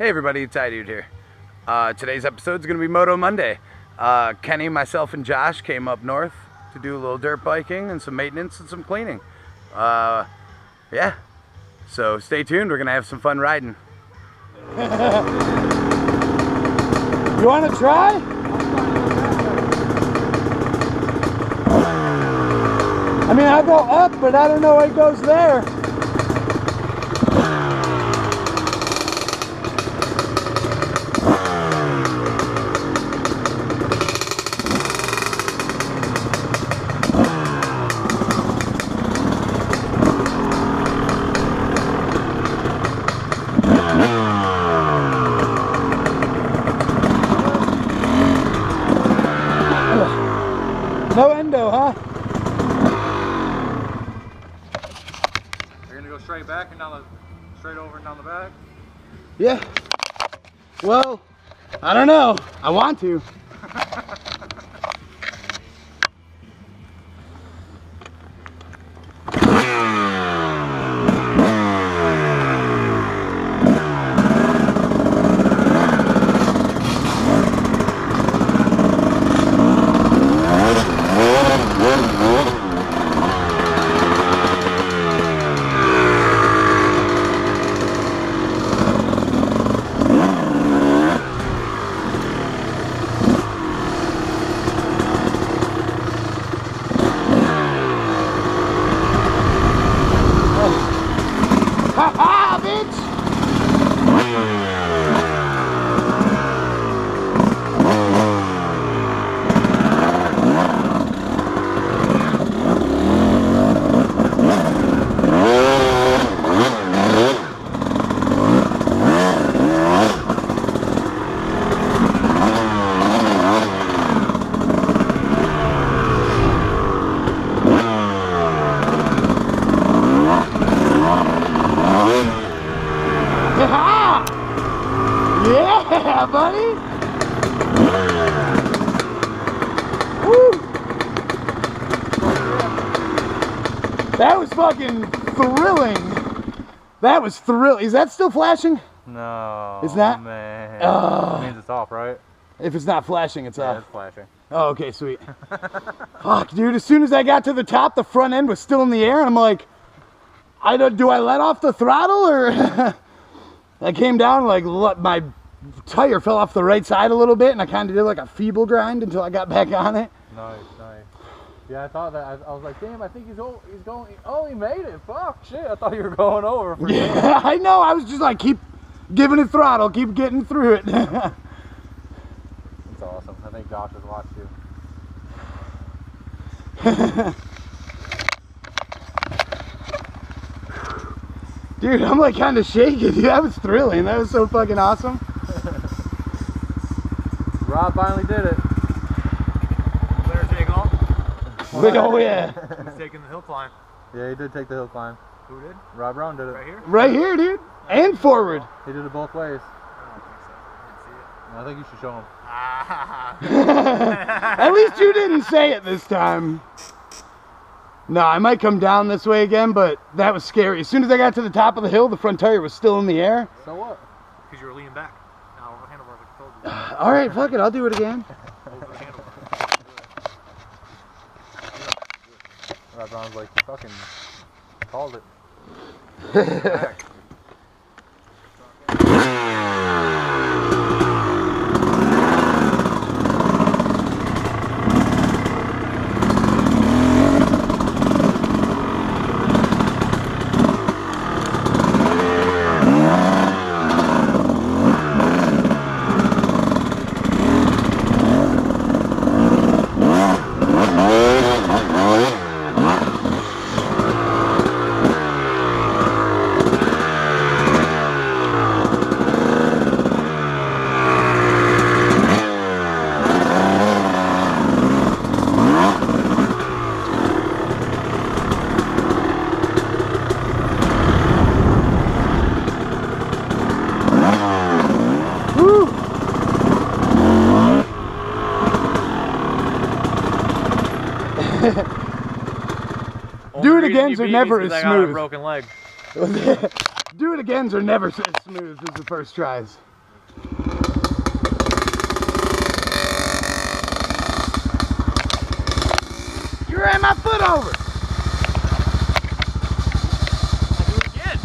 Hey everybody, it's iDude here. Today's episode is going to be Moto Monday. Kenny, myself, and Josh came up north to do a little dirt biking and some maintenance and some cleaning. Yeah, so stay tuned, we're going to have some fun riding. You want to try? I mean, I'll go up, but I don't know what goes there. No endo, huh? You're gonna go straight back and down the, straight over and down the back? Yeah. Well, I don't know. I want to. Ha-ha, bitch! Yeah, buddy! Woo! That was fucking thrilling. That was thrilling. Is that still flashing? No. It's not? Man. That means it's off, right? If it's not flashing, it's Yeah, off. it's flashing. Oh, okay, sweet. Fuck, dude, as soon as I got to the top, the front end was still in the air, and I'm like, do I let off the throttle, or... I came down, like, my tire fell off the right side a little bit, and I kind of did like a feeble grind until I got back on it. Nice, nice. Yeah, I thought that. I was like, damn, I think he's going. Oh, he made it. Fuck, shit. I thought you were going over. For Yeah, I know. I was just like, keep giving it throttle, keep getting through it. That's awesome. I think Josh has watched you. Dude, I'm like kind of shaking. Dude, that was thrilling. That was so fucking awesome. Rob finally did it. Better take off. Oh yeah. He's taking the hill climb. Yeah, he did take the hill climb. Who did? Rob Brown did it. Right here? Right here, dude. And forward. He did it both ways. I don't think so. I didn't see it. I think you should show him. Ah. At least you didn't say it this time. No, I might come down this way again, but that was scary. As soon as I got to the top of the hill, the front tire was still in the air. So what? Because you were leaning back. Now over the handlebars like I told you. All right, fuck it. I'll do it again. Over the handlebars. Rob Brown's like, you fucking called it. Back. Do it agains are never as I got a smooth. broken leg. Do it agains are never as smooth as the first tries. ran my foot over. I'll do it again.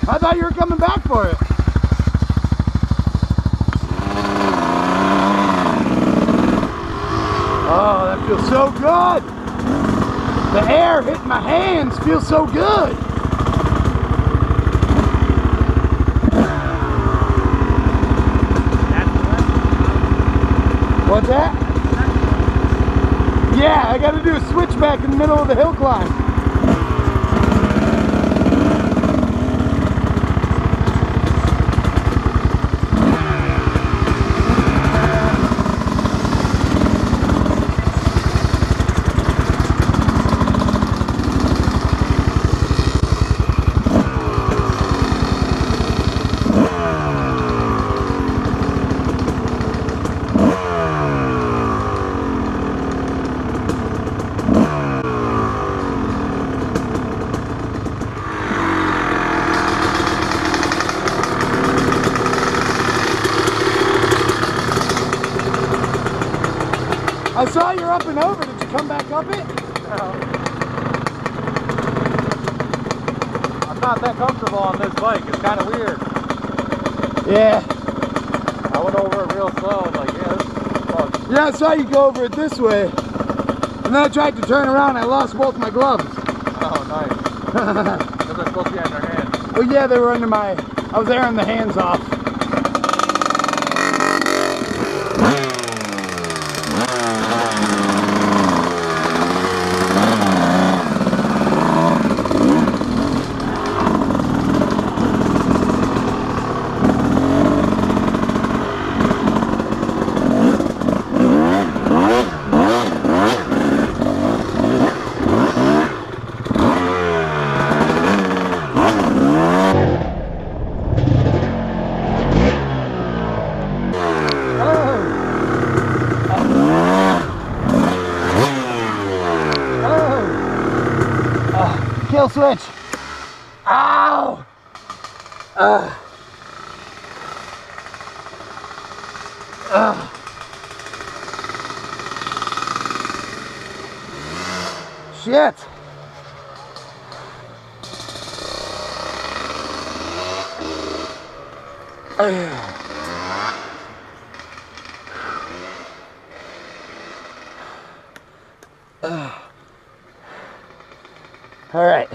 I thought you were coming back for it. Oh, that feels so good. The air hitting my hands feels so good. What's that? Yeah, I got to do a switchback in the middle of the hill climb. I saw you're up and over. Did you come back up it? No. I'm not that comfortable on this bike. It's kind of weird. Yeah. I went over it real slow. I was like, yeah, this is fun. Yeah, I saw you go over it this way. And then I tried to turn around and I lost both my gloves. Oh, nice. Because they're supposed to be in their hands. Oh yeah, they were under my, I was airing the hands off. Kill switch. Ow! Shit. All right.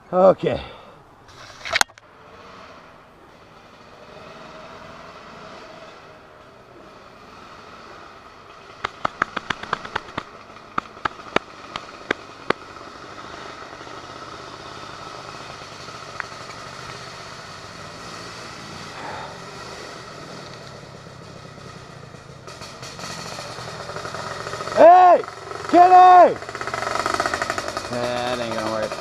Okay. Hey, Kenny! That ain't gonna work.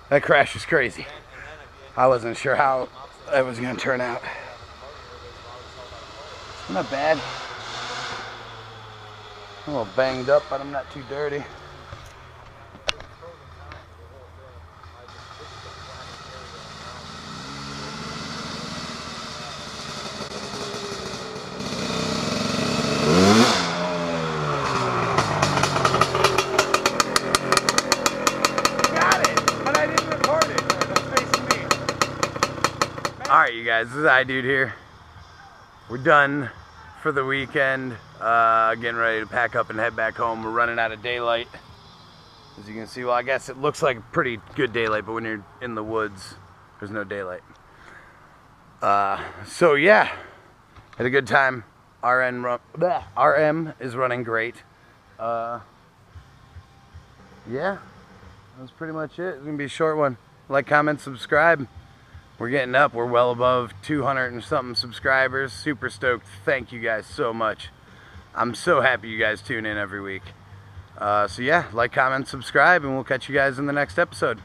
That crash is crazy. I wasn't sure how that was going to turn out. Not bad. I'm a little banged up, but I'm not too dirty. Alright you guys, this is iDude here. We're done for the weekend. Getting ready to pack up and head back home. We're running out of daylight. As you can see, well, I guess it looks like pretty good daylight, but when you're in the woods, there's no daylight. So yeah, had a good time. RM is running great. Yeah, that was pretty much it. It's gonna be a short one. Like, comment, subscribe. We're getting up. We're well above 200 and something subscribers. Super stoked. Thank you guys so much. I'm so happy you guys tune in every week. So yeah, like, comment, subscribe, and we'll catch you guys in the next episode.